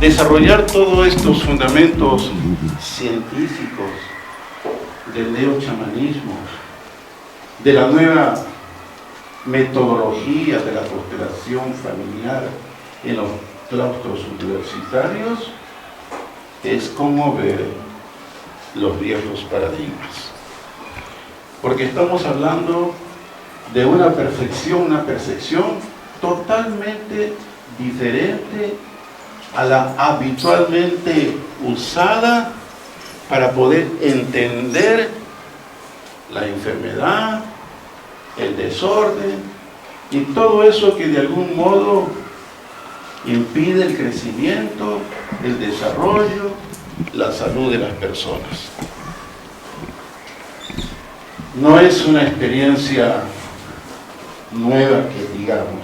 desarrollar todos estos fundamentos científicos del neochamanismo, de la nueva metodología de la constelación familiar en los claustros universitarios, es conmover los viejos paradigmas. Porque estamos hablando de una perfección, una percepción totalmente diferente a la habitualmente usada para poder entender la enfermedad, el desorden y todo eso que de algún modo impide el crecimiento, el desarrollo, la salud de las personas. No es una experiencia nueva que digamos,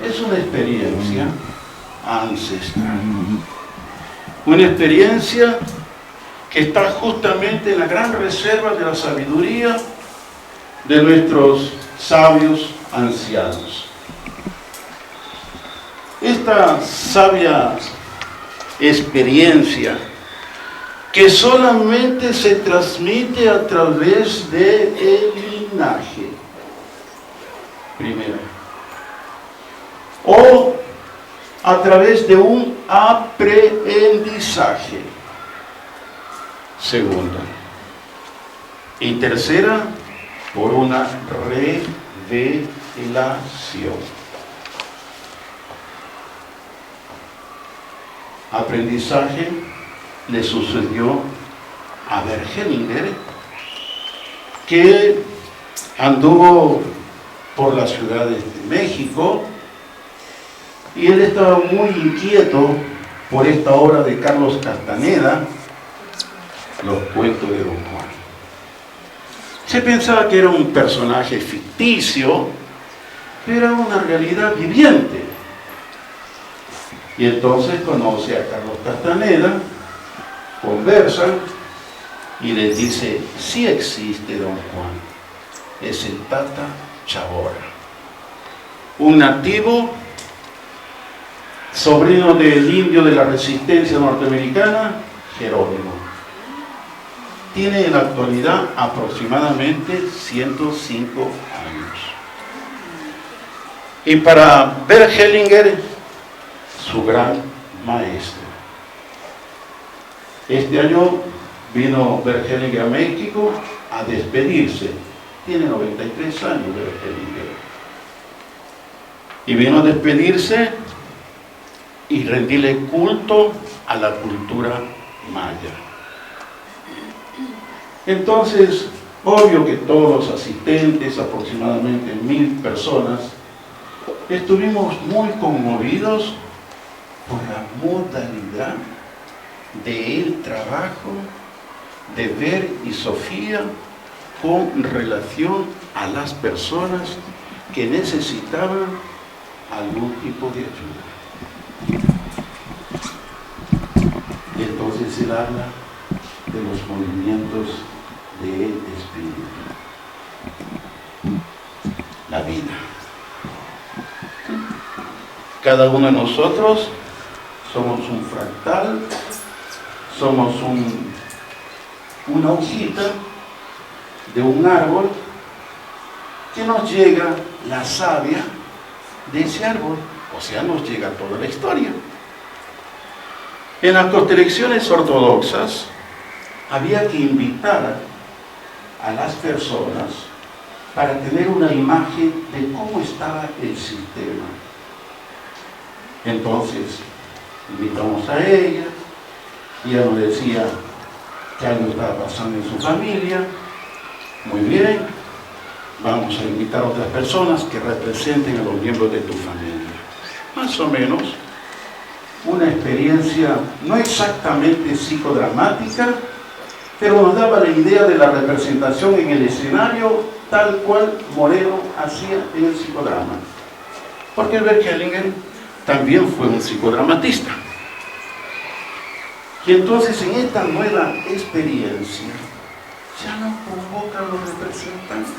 es una experiencia ancestral. Una experiencia que está justamente en la gran reserva de la sabiduría de nuestros sabios ancianos. Esta sabia experiencia que solamente se transmite a través del linaje, primero, o a través de un aprendizaje, segunda, y tercera, por una revelación. Aprendizaje le sucedió a Bert Hellinger, que anduvo por las ciudades de México, y él estaba muy inquieto por esta obra de Carlos Castaneda, Los cuentos de Don Juan. Se pensaba que era un personaje ficticio, pero era una realidad viviente. Y entonces conoce a Carlos Castaneda, conversan y les dice, sí existe Don Juan, es el Tata Chabora, un nativo, sobrino del indio de la resistencia norteamericana, Jerónimo. Tiene en la actualidad aproximadamente 105 años. Y para Bert Hellinger, su gran maestro. Este año vino Bert Hellinger a México a despedirse. Tiene 93 años Bert Hellinger. Y vino a despedirse y rendirle culto a la cultura maya. Entonces, obvio que todos los asistentes, aproximadamente 1000 personas, estuvimos muy conmovidos por la modalidad del trabajo de Bert y Sofía con relación a las personas que necesitaban algún tipo de ayuda. Y entonces él habla de los movimientos del espíritu, la vida. Cada uno de nosotros somos un fractal, somos una hojita de un árbol que nos llega la savia de ese árbol, o sea, nos llega toda la historia. En las constelaciones ortodoxas había que invitar a las personas para tener una imagen de cómo estaba el sistema. Entonces, invitamos a ella, y ella nos decía que algo estaba pasando en su familia. Muy bien, vamos a invitar a otras personas que representen a los miembros de tu familia. Más o menos, una experiencia no exactamente psicodramática, pero nos daba la idea de la representación en el escenario tal cual Moreno hacía en el psicodrama. Porque Bert Hellinger también fue un psicodramatista. Y entonces en esta nueva experiencia ya no convocan los representantes.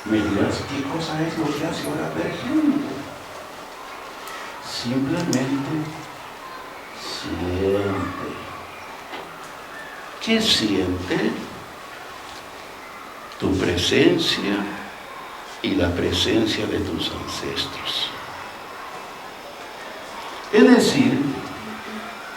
Me dirás, ¿qué cosa es lo que hace ahora Bert Hellinger? simplemente siente. ¿Qué siente? Tu presencia y la presencia de tus ancestros. Es decir,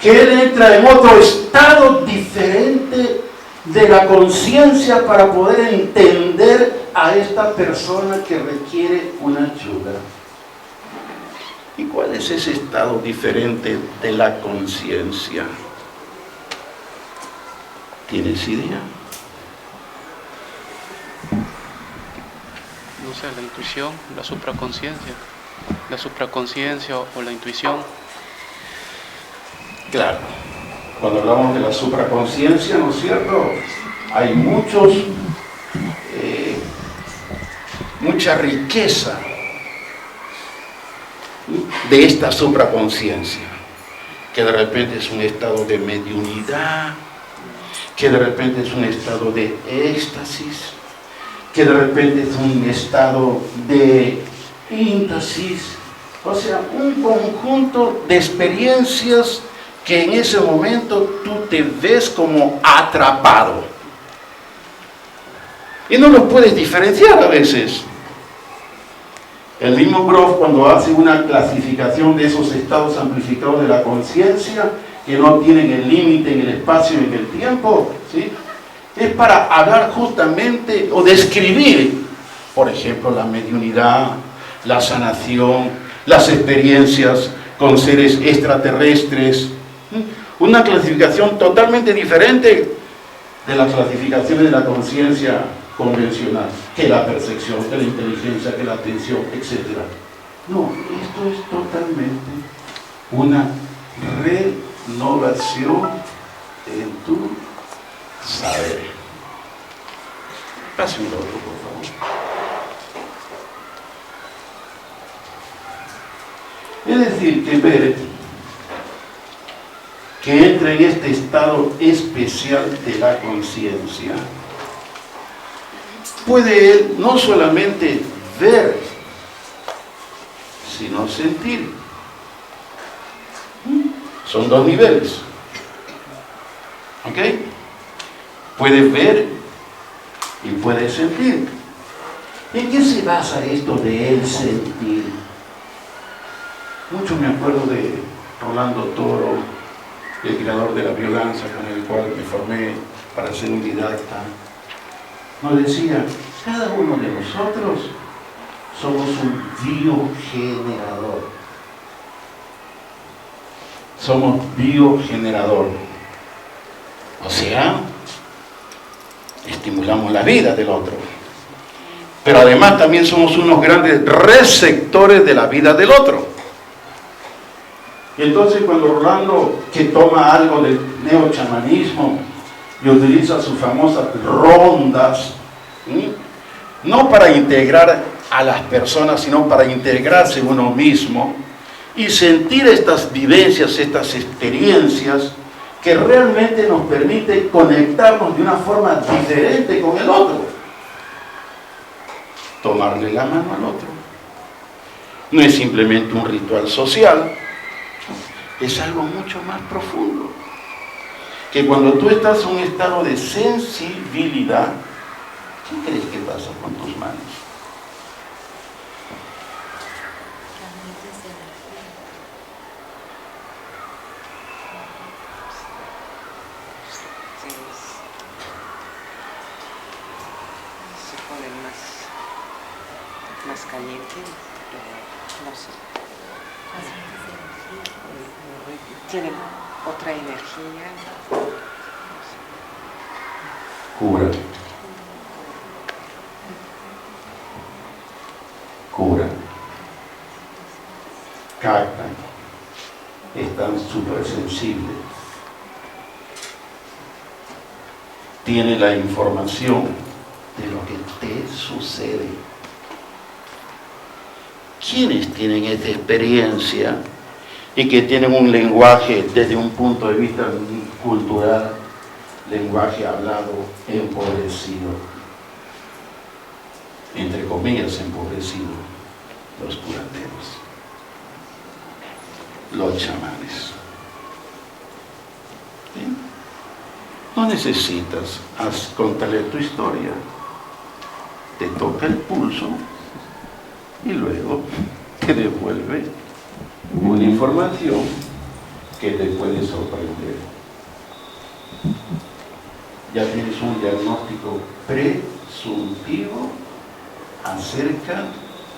que él entra en otro estado diferente de la conciencia para poder entender a esta persona que requiere una ayuda. ¿Y cuál es ese estado diferente de la conciencia? ¿Tienes idea? No sé, la intuición, la supraconsciencia. La supraconsciencia o la intuición. Claro, cuando hablamos de la supraconsciencia, ¿no es cierto? Hay mucha riqueza de esta supraconsciencia, que de repente es un estado de mediunidad, que de repente es un estado de éxtasis, que de repente es un estado de íntasis, o sea, un conjunto de experiencias que en ese momento tú te ves como atrapado. Y no los puedes diferenciar a veces. El mismo Grof, cuando hace una clasificación de esos estados amplificados de la conciencia, que no tienen el límite en el espacio y en el tiempo, ¿sí?, es para hablar justamente o describir, por ejemplo, la mediunidad, la sanación, las experiencias con seres extraterrestres. Una clasificación totalmente diferente de las clasificaciones de la conciencia convencional, que la percepción, que la inteligencia, que la atención, etc. No, esto es totalmente una renovación en tu saber. Pase un otro, por favor. Es decir, que ver que entra en este estado especial de la conciencia, puede él no solamente ver, sino sentir. Son dos niveles. ¿Ok? Puede ver y puede sentir. ¿En qué se basa esto de él sentir? Mucho me acuerdo de Rolando Toro, el creador de la biodanza con el cual me formé para ser un didacta. Nos decía, cada uno de nosotros somos un biogenerador. Somos biogenerador. O sea, estimulamos la vida del otro. Pero además también somos unos grandes receptores de la vida del otro. Y entonces cuando Rolando, que toma algo del neochamanismo y utiliza sus famosas rondas, no para integrar a las personas, sino para integrarse uno mismo y sentir estas vivencias, estas experiencias que realmente nos permiten conectarnos de una forma diferente con el otro. Tomarle la mano al otro. No es simplemente un ritual social, es algo mucho más profundo. Que cuando tú estás en un estado de sensibilidad, ¿qué crees que pasa con tus manos? Se ponen más calientes, no sé. Tienen otra energía. Cura. Cura. Captan. Están súper sensibles. Tienen la información de lo que te sucede. ¿Quiénes tienen esta experiencia y que tienen un lenguaje desde un punto de vista cultural, lenguaje hablado empobrecido? Entre comillas, empobrecido, los curanderos. los chamanes. ¿Sí? No necesitas contarle tu historia. Te toca el pulso y luego te devuelve una información que te puede sorprender. Ya tienes un diagnóstico presuntivo acerca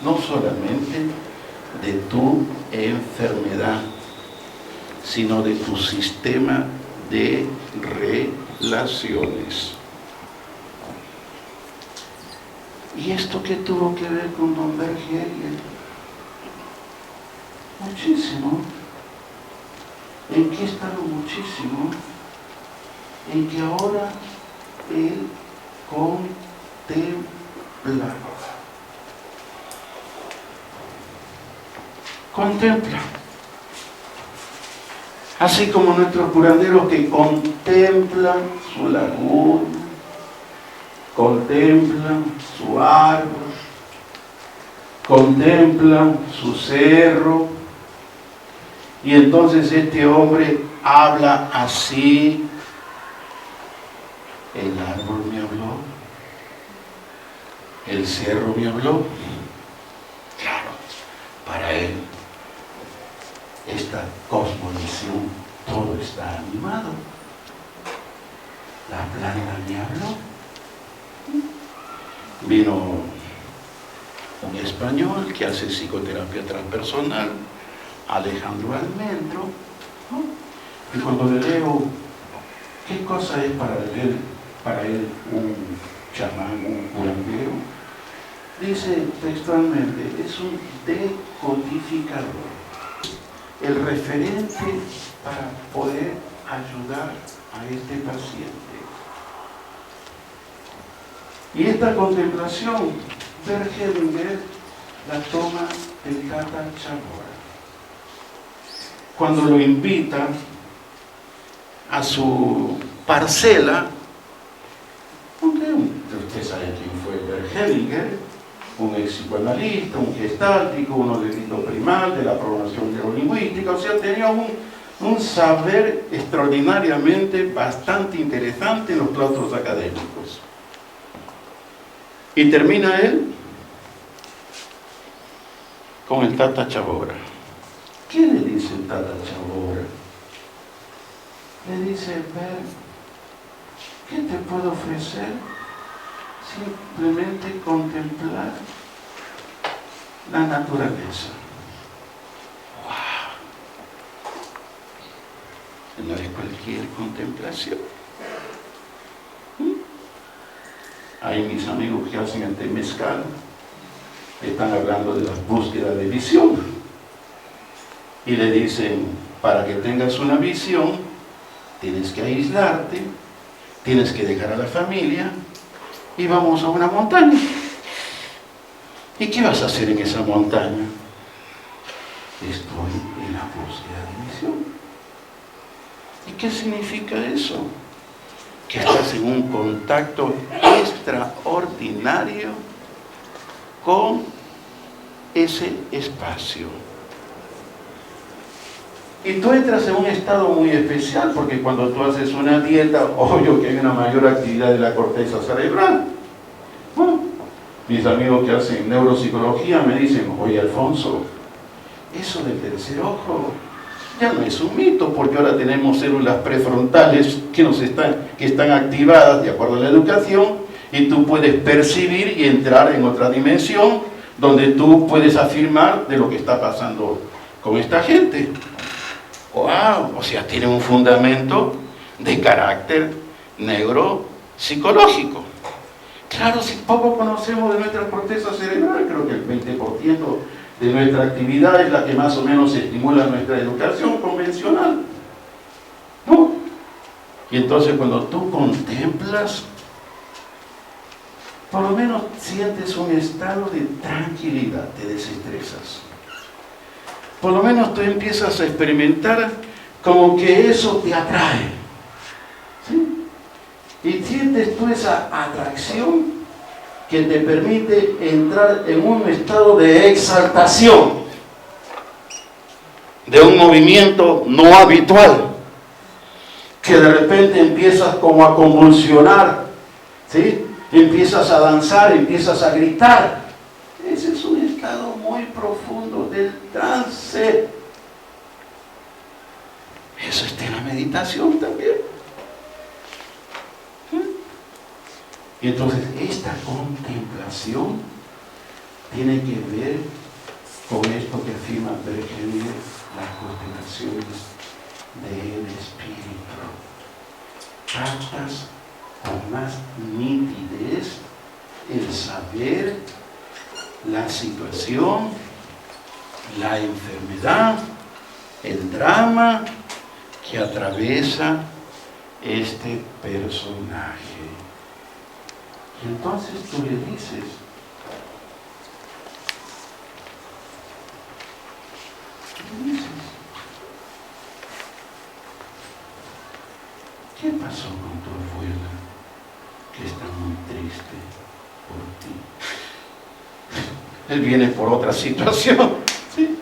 no solamente de tu enfermedad, sino de tu sistema de relaciones. ¿Y esto qué tuvo que ver con don Bergheriel? Muchísimo. ¿En qué está lo muchísimo? En que ahora él contempla. Así como nuestros curanderos que contemplan su laguna, contemplan su árbol, contemplan su cerro, y entonces este hombre habla así. El árbol me habló, el cerro me habló. Claro, para él, esta cosmovisión, todo está animado. La planta me habló. Vino un español que hace psicoterapia transpersonal, Alejandro Almendro, ¿no? Y cuando le leo, ¿qué cosa es para él un chamán, un curandero? Dice textualmente, es un decodificador, el referente para poder ayudar a este paciente. Y esta contemplación, Bergheringer la toma del Tata Chagora. Cuando lo invita a su parcela, usted sabe quién fue Bergheringer, un ex psicoanalista, un gestáltico, un delito primal de la programación neurolingüística, o sea, tenía un saber extraordinariamente bastante interesante en los claustros académicos. Y termina él con el Tata Chagora. ¿Qué le dice el Tata Chagora? Le dice, ver, ¿qué te puedo ofrecer? Simplemente contemplar la naturaleza. ¡Wow! No es cualquier contemplación. Hay mis amigos que hacen el temezcal, están hablando de las búsquedas de visión. Y le dicen, para que tengas una visión, tienes que aislarte, tienes que dejar a la familia y vamos a una montaña. ¿Y qué vas a hacer en esa montaña? Estoy en la búsqueda de visión. ¿Y qué significa eso? Que estás en un contacto extraordinario con ese espacio. Y tú entras en un estado muy especial, porque cuando tú haces una dieta, obvio que hay una mayor actividad de la corteza cerebral. Bueno, mis amigos que hacen neuropsicología me dicen, oye Alfonso, eso del tercer ojo ya no es un mito, porque ahora tenemos células prefrontales que están activadas de acuerdo a la educación, y tú puedes percibir y entrar en otra dimensión donde tú puedes afirmar de lo que está pasando con esta gente. ¡Wow! O sea, tiene un fundamento de carácter neuropsicológico. Claro, si poco conocemos de nuestra corteza cerebral, creo que el 20% de nuestra actividad es la que más o menos estimula nuestra educación convencional, ¿no? Y entonces cuando tú contemplas, por lo menos sientes un estado de tranquilidad, te desestresas. Por lo menos tú empiezas a experimentar como que eso te atrae, ¿sí? Y sientes tú esa atracción que te permite entrar en un estado de exaltación. de un movimiento no habitual, que de repente empiezas como a convulsionar, ¿sí? Empiezas a danzar, empiezas a gritar. Ese es un estado muy profundo del trance. Eso está en la meditación también. Y entonces esta contemplación tiene que ver con esto que afirma Bergelinger, las constelaciones del espíritu. Captas con más nitidez el saber, la situación, la enfermedad, el drama que atraviesa este personaje. Y entonces tú le dices, ¿qué pasó con tu abuela que está muy triste por ti? Él viene por otra situación, ¿sí?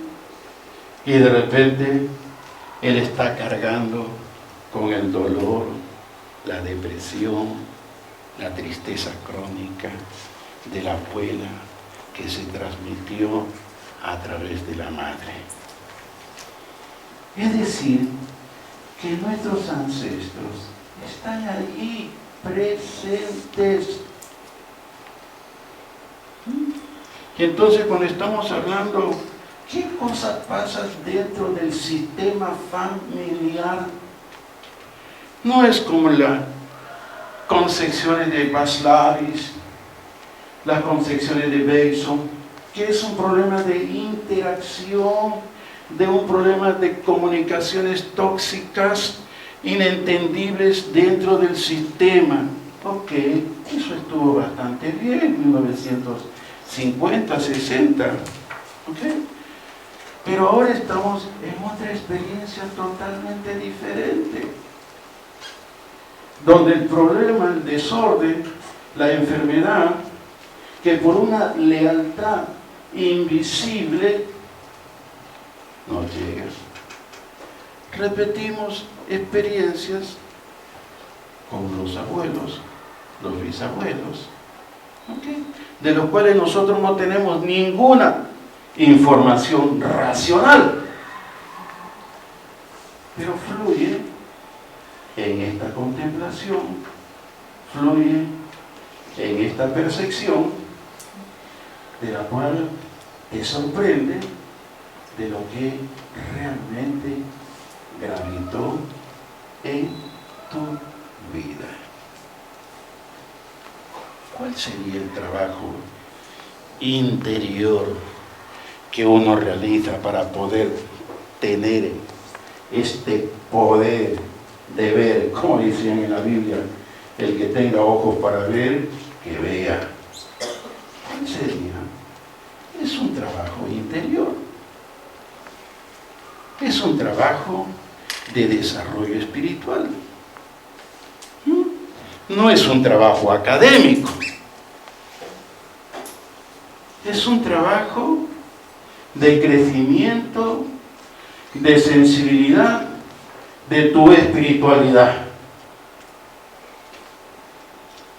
Y de repente él está cargando con el dolor, la depresión, la tristeza crónica de la abuela que se transmitió a través de la madre. Es decir, que nuestros ancestros están allí presentes. Y entonces cuando estamos hablando, ¿qué cosas pasan dentro del sistema familiar? No es como las concepciones de Vaslavis, las concepciones de Bateson, que es un problema de interacción, de un problema de comunicaciones tóxicas, inentendibles dentro del sistema. Ok, eso estuvo bastante bien en 1950, 60. Okay. Pero ahora estamos en otra experiencia totalmente diferente, donde el problema, el desorden, la enfermedad, que por una lealtad invisible no llega. Repetimos experiencias con los abuelos, los bisabuelos, ¿okay? De los cuales nosotros no tenemos ninguna información racional, pero fluye en esta contemplación, fluye en esta percepción, de la cual te sorprende de lo que realmente gravitó en tu vida. ¿Cuál sería el trabajo interior que uno realiza para poder tener este poder de ver, como decían en la Biblia, el que tenga ojos para ver, que vea? ¿Cuál sería? Es un trabajo interior. Es un trabajo de desarrollo espiritual. No es un trabajo académico. Es un trabajo de crecimiento, de sensibilidad de tu espiritualidad.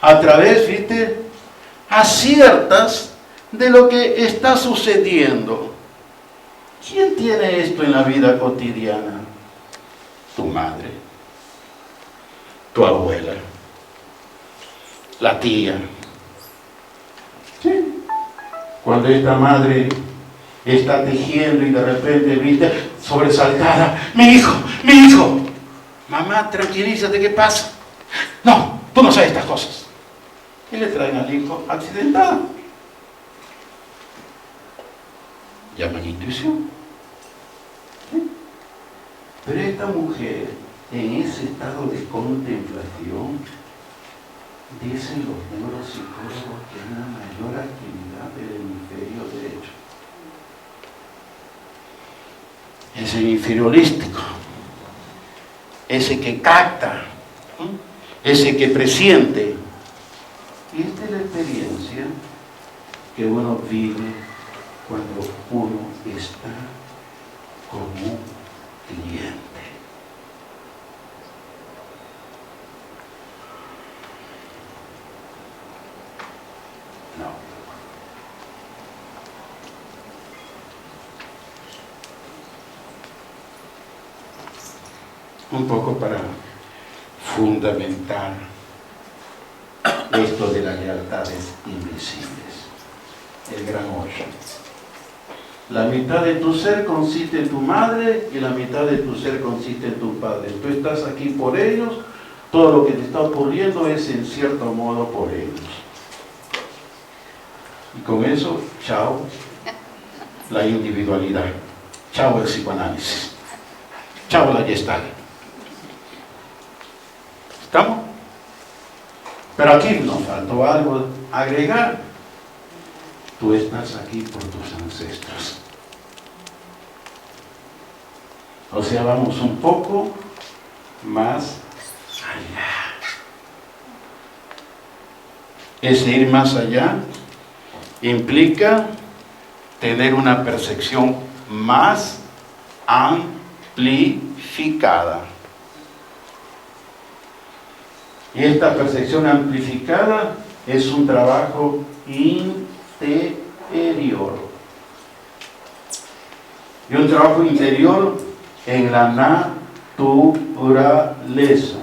A través, ¿viste?, aciertas de lo que está sucediendo. ¿Quién tiene esto en la vida cotidiana? Tu madre, tu abuela, la tía. ¿Sí? Cuando esta madre está tejiendo y de repente, viste, sobresaltada, mi hijo, mamá, tranquilízate, ¿qué pasa? No, tú no sabes estas cosas. Y le traen al hijo accidentado. Llaman intuición. ¿Sí? Pero esta mujer, en ese estado de contemplación, dicen los neuropsicólogos que hay una mayor actividad del hemisferio derecho. Ese hemisferio holístico, ese que capta, ese que presiente. Y esta es la experiencia que uno vive cuando uno está como No. Un poco para fundamentar esto de las lealtades invisibles. El gran 8. La mitad de tu ser consiste en tu madre y la mitad de tu ser consiste en tu padre. Tú estás aquí por ellos, todo lo que te está ocurriendo es en cierto modo por ellos. Y con eso, chao, la individualidad. Chao el psicoanálisis. Chao la Gestalt. ¿Estamos? Pero aquí nos faltó algo agregar. Tú estás aquí por tus ancestros. O sea, vamos un poco más allá. Ese ir más allá implica tener una percepción más amplificada. Y esta percepción amplificada es un trabajo interior. Y un trabajo interior en la naturaleza,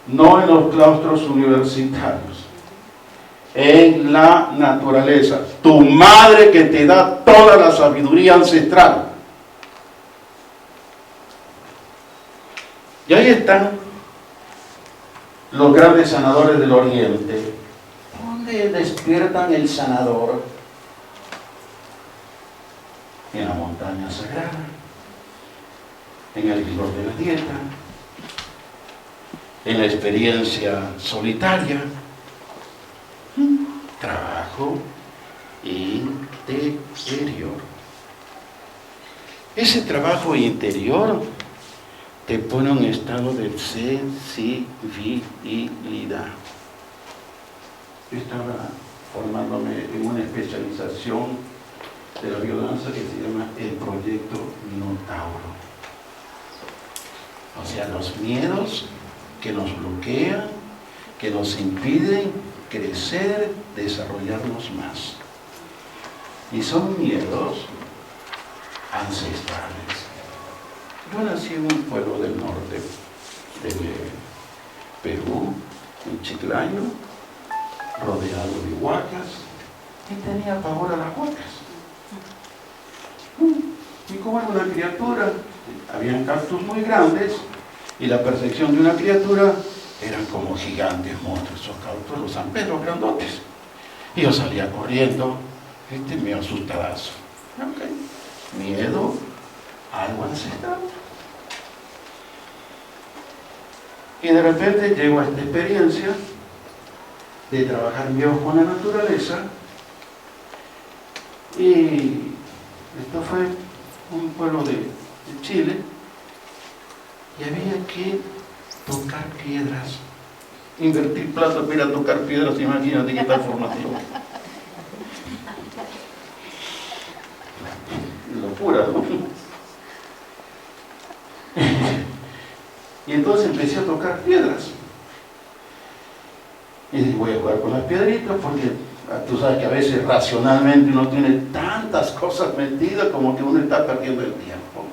no en los claustros universitarios, en la naturaleza. Tu madre que te da toda la sabiduría ancestral. Y ahí están los grandes sanadores del Oriente. ¿Dónde despiertan el sanador? En la montaña sagrada, en el rigor de la dieta, en la experiencia solitaria. Trabajo interior. Ese trabajo interior te pone en un estado de sensibilidad. Yo estaba formándome en una especialización de la biodanza que se llama el proyecto Minotauro. O sea, los miedos que nos bloquean, que nos impiden crecer, desarrollarnos más. Y son miedos ancestrales. Yo nací en un pueblo del norte de Perú, en Chiclayo, rodeado de huacas, y tenía pavor a las huacas. Y como era una criatura, habían cactus muy grandes, y la percepción de una criatura eran como gigantes monstruos, esos cactus, los San Pedro grandotes. Y yo salía corriendo, medio asustadazo. Okay. Miedo, algo ancestral. Y de repente llego a esta experiencia de trabajar mi ojo con la naturaleza, y esto fue un pueblo de Chile, y había que tocar piedras, invertir plata para ir a tocar piedras. Imagínate qué tal formativo. Locura, ¿no? Y entonces empecé a tocar piedras. Y dije, voy a jugar con las piedritas, porque tú sabes que a veces racionalmente uno tiene tantas cosas metidas como que uno está perdiendo el tiempo.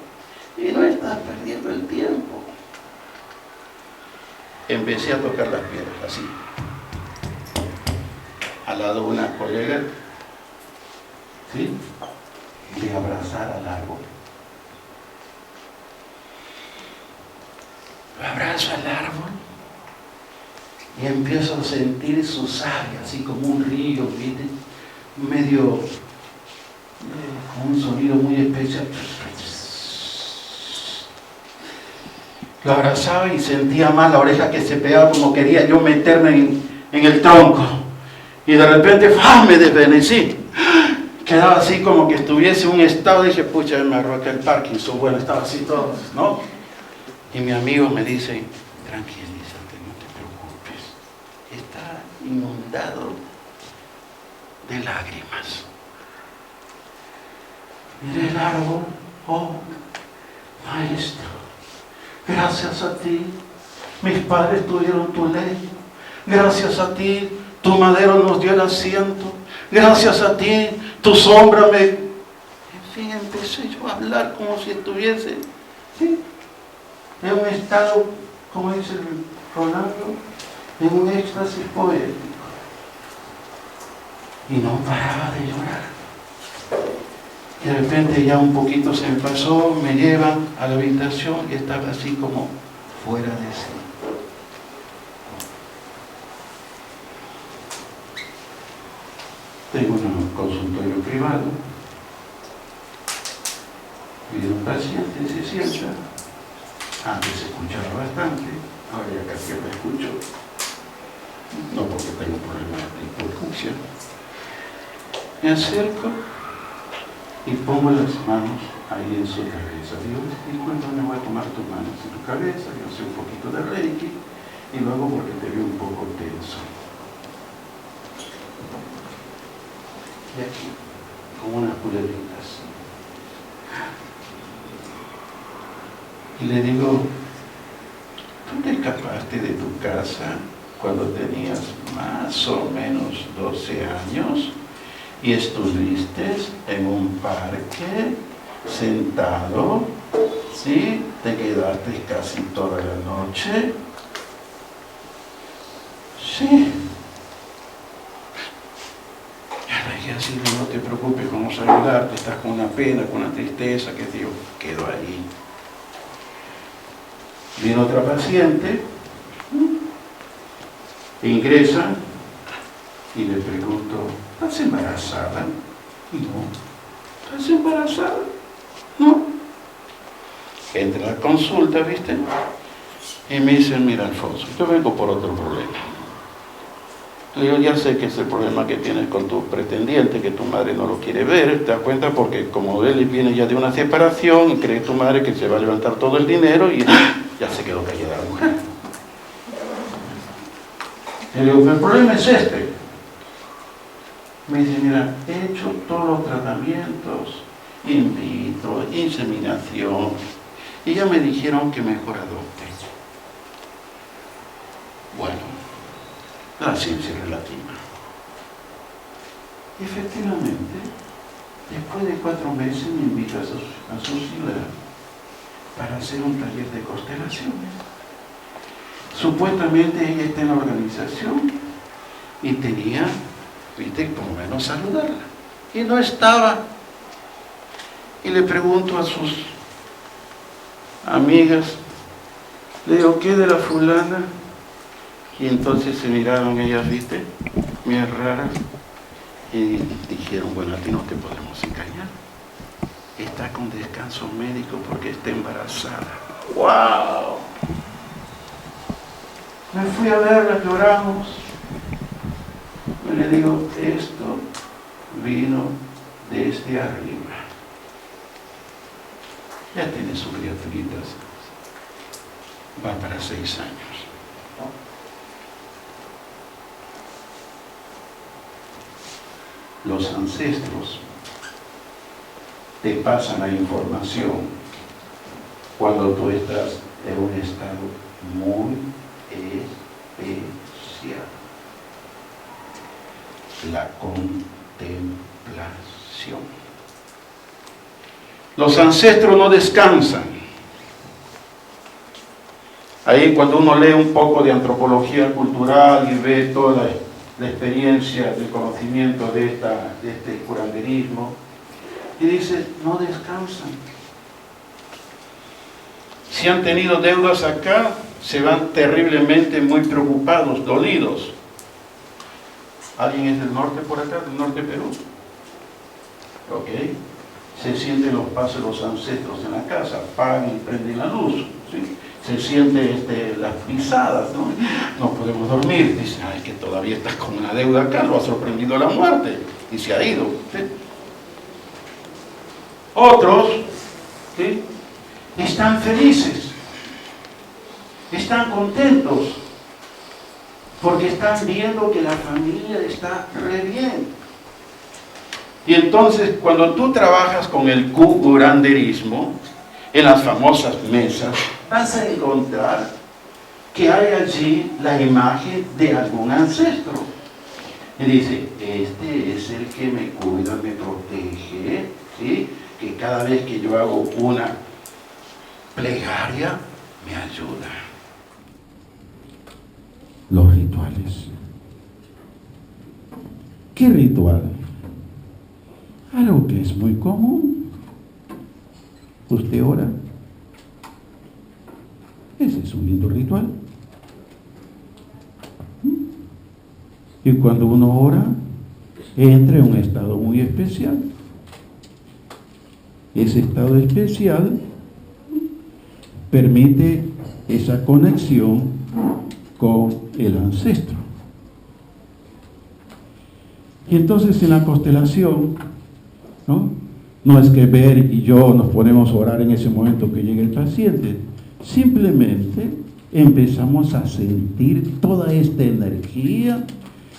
Y no estás perdiendo el tiempo. Empecé a tocar las piedras, así. Al lado de una colega, ¿sí? De abrazar al árbol. Lo abrazo al árbol y empiezo a sentir su savia, así como un río, ¿viste? Medio, con un sonido muy especial. Lo abrazaba y sentía más la oreja que se pegaba, como quería yo meterme en el tronco. Y de repente, me desvanecí. Quedaba así como que estuviese en un estado, dije, pucha, me agarró acá el Parkinson. Bueno, estaba así todo, ¿no? Y mi amigo me dice, tranquilízate, no te preocupes, está inundado de lágrimas. Miré el árbol, oh, maestro, gracias a ti, mis padres tuvieron tu ley, gracias a ti, tu madero nos dio el asiento, Gracias a ti, tu sombra me... En fin, empecé yo a hablar como si estuviese, ¿sí?, en un estado, como dice Rolando, en un éxtasis poético. Y no paraba de llorar. Y de repente ya un poquito se me pasó, me llevan a la habitación y estaba así como fuera de sí. Tengo un consultorio privado. Viene un paciente, se sienta. Antes se escuchaba bastante, ahora ya casi no escucho. No porque tengo problemas de hipoacusia. Me acerco y pongo las manos ahí en su cabeza. Digo, disculpa, me voy a tomar tus manos en tu cabeza, yo sé un poquito de Reiki, y luego porque te veo un poco tenso. Y aquí, como unas puleritas. Y le digo, ¿tú te escapaste de tu casa cuando tenías más o menos 12 años y estuviste en un parque sentado? ¿Sí? ¿Te quedaste casi toda la noche? Sí. Y dije así, no te preocupes, vamos a ayudarte, estás con una pena, con una tristeza, que Dios quedó ahí. Viene otra paciente, ingresa y le pregunto, ¿estás embarazada? Y no. ¿Estás embarazada? No. Entra a la consulta, ¿viste? Y me dice, mira, Alfonso, yo vengo por otro problema. Le digo, ya sé que es el problema que tienes con tu pretendiente, que tu madre no lo quiere ver, te das cuenta, porque como él viene ya de una separación y cree tu madre que se va a levantar todo el dinero y ya se quedó callada la mujer. Le digo, el problema es este. Me dice, mira, he hecho todos los tratamientos, in vitro, inseminación, y ya me dijeron que mejor adopte. Bueno, la ciencia es relativa. Efectivamente, después de 4 meses me invita a su ciudad para hacer un taller de constelaciones. Supuestamente ella está en la organización y tenía, viste, por lo menos saludarla. Y no estaba. Y le pregunto a sus amigas, le digo, ¿qué de la fulana? Y entonces se miraron ellas, viste, bien raras, y dijeron, bueno, a ti no te podemos engañar. Está con descanso médico porque está embarazada. ¡Wow! Me fui a verla, lloramos. Y le digo, esto vino desde arriba. Ya tiene sus criaturitas. Va para 6 años. Los ancestros te pasan la información cuando tú estás en un estado muy especial. La contemplación. Los ancestros no descansan. Ahí cuando uno lee un poco de antropología cultural y ve toda la experiencia, el conocimiento de este curanderismo, y dice, no descansan. Si han tenido deudas acá, se van terriblemente muy preocupados, dolidos. ¿Alguien es del norte por acá, del norte de Perú? Ok. Se sienten los pasos de los ancestros en la casa, apagan y prenden la luz, ¿sí? Se siente las pisadas, ¿no? No podemos dormir. Dicen, ay, que todavía estás con una deuda acá, lo ha sorprendido la muerte y se ha ido. ¿Sí? Otros, ¿sí?, están felices, están contentos, porque están viendo que la familia está re bien. Y entonces, cuando tú trabajas con el curanderismo, en las famosas mesas, vas a encontrar que hay allí la imagen de algún ancestro. Y dice, este es el que me cuida, me protege, ¿sí? Que cada vez que yo hago una plegaria, me ayuda. Los rituales. ¿Qué ritual? Algo que es muy común. Usted ora. Ese es un lindo ritual. Y cuando uno ora, entra en un estado muy especial. Ese estado especial permite esa conexión con el ancestro. Y entonces en la constelación, no es que Ver y yo nos ponemos a orar en ese momento que llegue el paciente, simplemente empezamos a sentir toda esta energía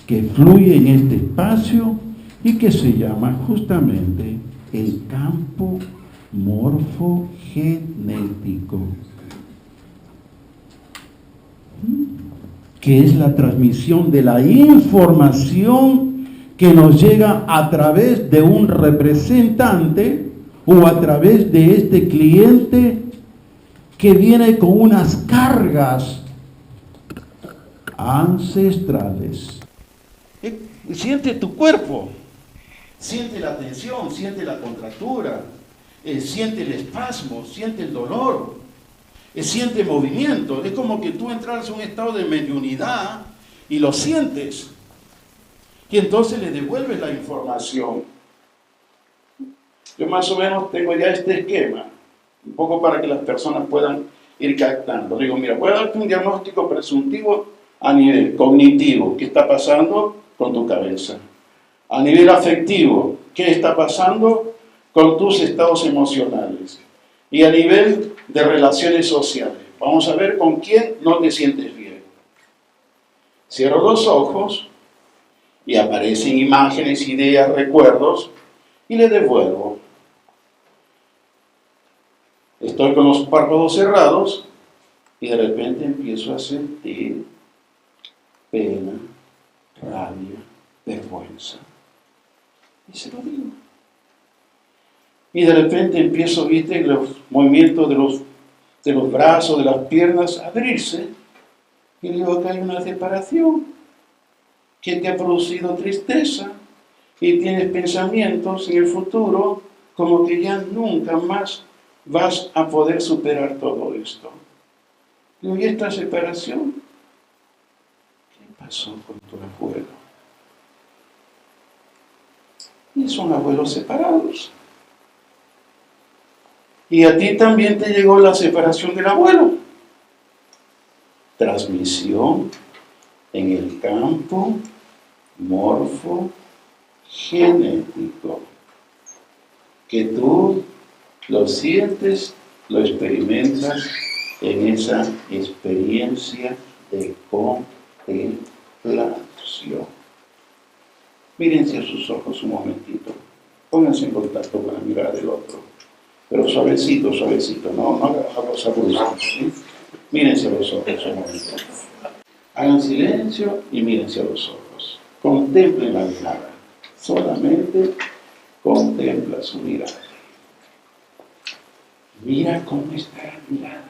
que fluye en este espacio y que se llama justamente el campo morfogenético, que es la transmisión de la información que nos llega a través de un representante o a través de este cliente que viene con unas cargas ancestrales. Siente tu cuerpo, siente la tensión, siente la contractura, siente el espasmo, siente el dolor, siente movimiento. Es como que tú entras en un estado de mediunidad y lo sientes. Y entonces le devuelves la información. Yo más o menos tengo ya este esquema, un poco para que las personas puedan ir captando. Digo, mira, voy a darte un diagnóstico presuntivo a nivel cognitivo. ¿Qué está pasando con tu cabeza? A nivel afectivo, ¿qué está pasando con tus estados emocionales? Y a nivel de relaciones sociales, vamos a ver con quién no te sientes bien. Cierro los ojos y aparecen imágenes, ideas, recuerdos, y le devuelvo. Estoy con los párpados cerrados y de repente empiezo a sentir pena, rabia, vergüenza. Y se lo digo. Y de repente empiezo, viste, los movimientos de los brazos, de las piernas, a abrirse. Y digo que hay una separación que te ha producido tristeza y tienes pensamientos en el futuro como que ya nunca más vas a poder superar todo esto. Digo, ¿y esta separación? ¿Qué pasó con tu abuelo? Y son abuelos separados. Y a ti también te llegó la separación del abuelo. Transmisión en el campo morfogenético. Que tú lo sientes, lo experimentas en esa experiencia de contemplación. Mírense a sus ojos un momentito. Pónganse en contacto con la mirada del otro. Pero suavecito, suavecito. No hagamos abusos. ¿Sí? Mírense a los ojos un momentito. Hagan silencio y mírense a los ojos. Contemplen la mirada. Solamente contempla su mirada. Mira cómo está la mirada.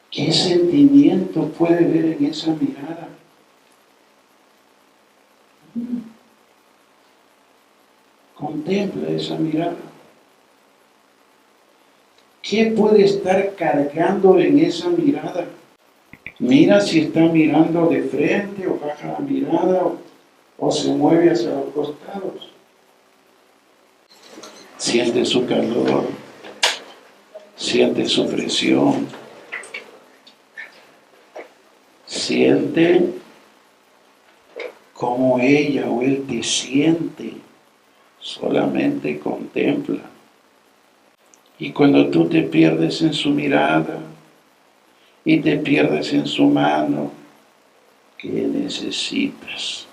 ¿Qué sentimiento puede ver en esa mirada? Contempla esa mirada. ¿Qué puede estar cargando en esa mirada? Mira si está mirando de frente o baja la mirada o se mueve hacia los costados. Siente su calor, siente su presión, siente cómo ella o él te siente. Solamente contempla. Y cuando tú te pierdes en su mirada y te pierdes en su mano, ¿qué necesitas?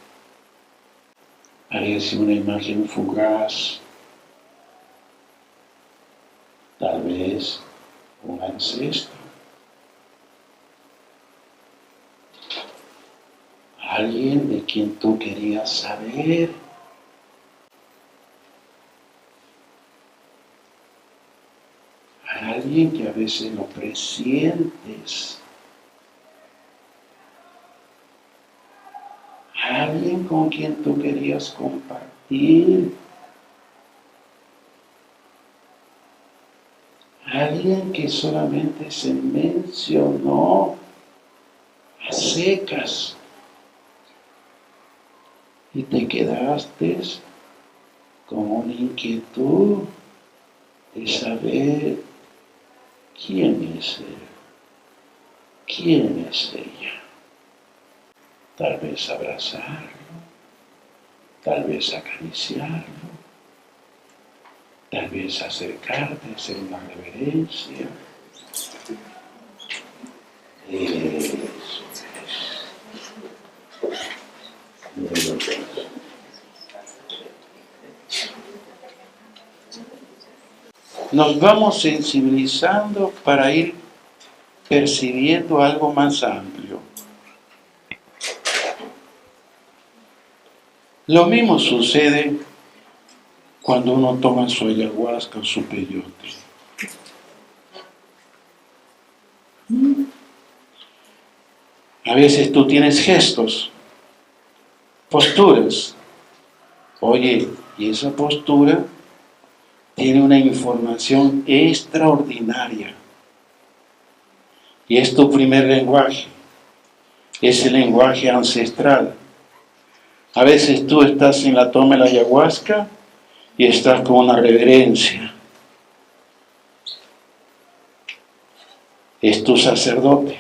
Parece una imagen fugaz, tal vez un ancestro. alguien de quien tú querías saber, alguien que a veces lo presientes, alguien con quien tú querías compartir, alguien que solamente se mencionó a secas y te quedaste con una inquietud de saber quién es él, quién es ella. Tal vez abrazarlo, tal vez acariciarlo, tal vez acercarte, hacer una reverencia. Eso es. Nos vamos sensibilizando para ir percibiendo algo más amplio. Lo mismo sucede cuando uno toma su ayahuasca o su peyote. A veces tú tienes gestos, posturas. Oye, y esa postura tiene una información extraordinaria. Y es tu primer lenguaje. Es el lenguaje ancestral. A veces tú estás en la toma de la ayahuasca y estás con una reverencia. Es tu sacerdote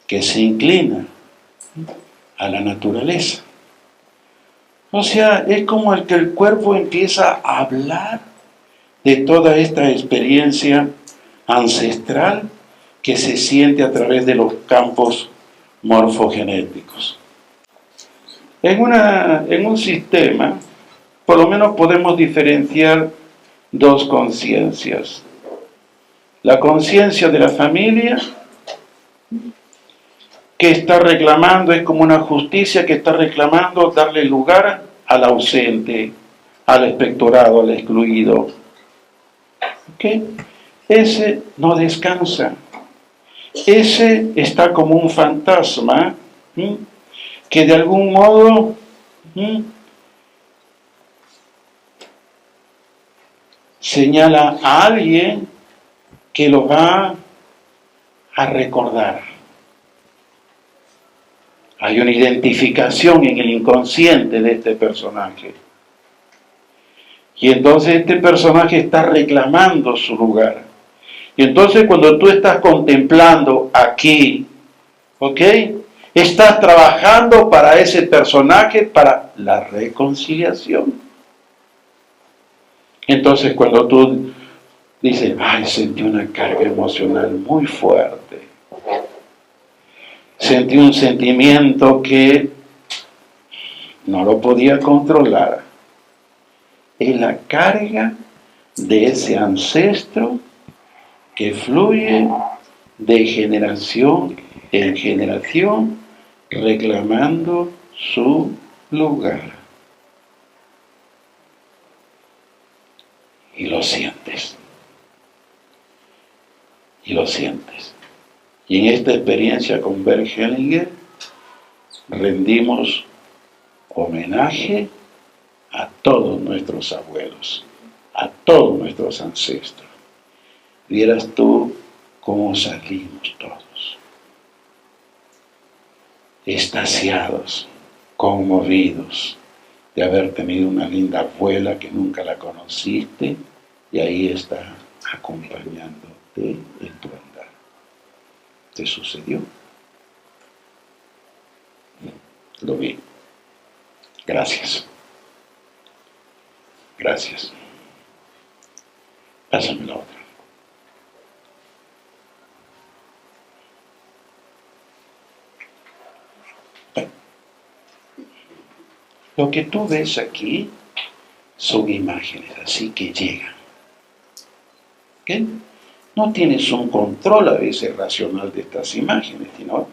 que se inclina a la naturaleza. O sea, es como el que el cuerpo empieza a hablar de toda esta experiencia ancestral que se siente a través de los campos morfogenéticos. En un sistema, por lo menos podemos diferenciar dos conciencias. La conciencia de la familia, que está reclamando, es como una justicia que está reclamando darle lugar al ausente, al expectorado, al excluido. ¿Okay? Ese no descansa. Ese está como un fantasma que de algún modo señala a alguien que lo va a recordar. Hay una identificación en el inconsciente de este personaje. Y entonces este personaje está reclamando su lugar. Y entonces cuando tú estás contemplando aquí, ¿ok? Estás trabajando para ese personaje, para la reconciliación. Entonces cuando tú dices, ay, sentí una carga emocional muy fuerte. Sentí un sentimiento que no lo podía controlar. Es la carga de ese ancestro que fluye de generación en generación reclamando su lugar. Y lo sientes. Y lo sientes. Y en esta experiencia con Bert Hellinger rendimos homenaje a todos nuestros abuelos, a todos nuestros ancestros. Vieras tú cómo salimos todos, extasiados, conmovidos de haber tenido una linda abuela que nunca la conociste y ahí está acompañándote en tu andar. ¿Te sucedió? Lo vi. Gracias. Gracias. Pásame la otra. Bueno, lo que tú ves aquí son imágenes, así que llegan. ¿Ok? No tienes un control a veces racional de estas imágenes, sino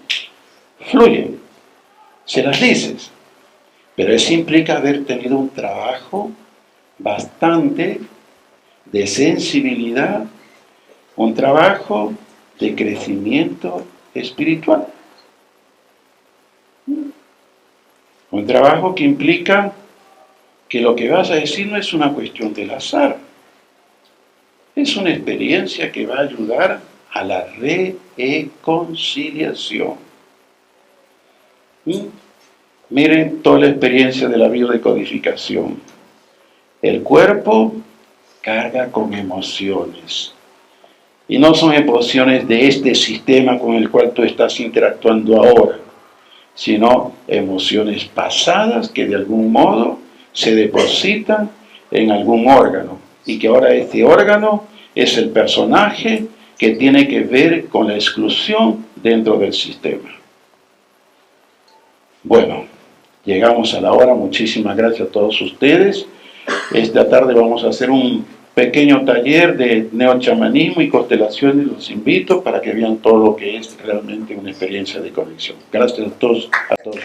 fluyen. se las dices. Pero eso implica haber tenido un trabajo bastante de sensibilidad, un trabajo de crecimiento espiritual. Un trabajo que implica que lo que vas a decir no es una cuestión del azar. Es una experiencia que va a ayudar a la reconciliación. Miren toda la experiencia de la biodecodificación. El cuerpo carga con emociones. Y no son emociones de este sistema con el cual tú estás interactuando ahora, sino emociones pasadas que de algún modo se depositan en algún órgano. Y que ahora este órgano es el personaje que tiene que ver con la exclusión dentro del sistema. Bueno, llegamos a la hora. Muchísimas gracias a todos ustedes. Esta tarde vamos a hacer un pequeño taller de neochamanismo y constelaciones. Los invito para que vean todo lo que es realmente una experiencia de conexión. Gracias a todos ustedes.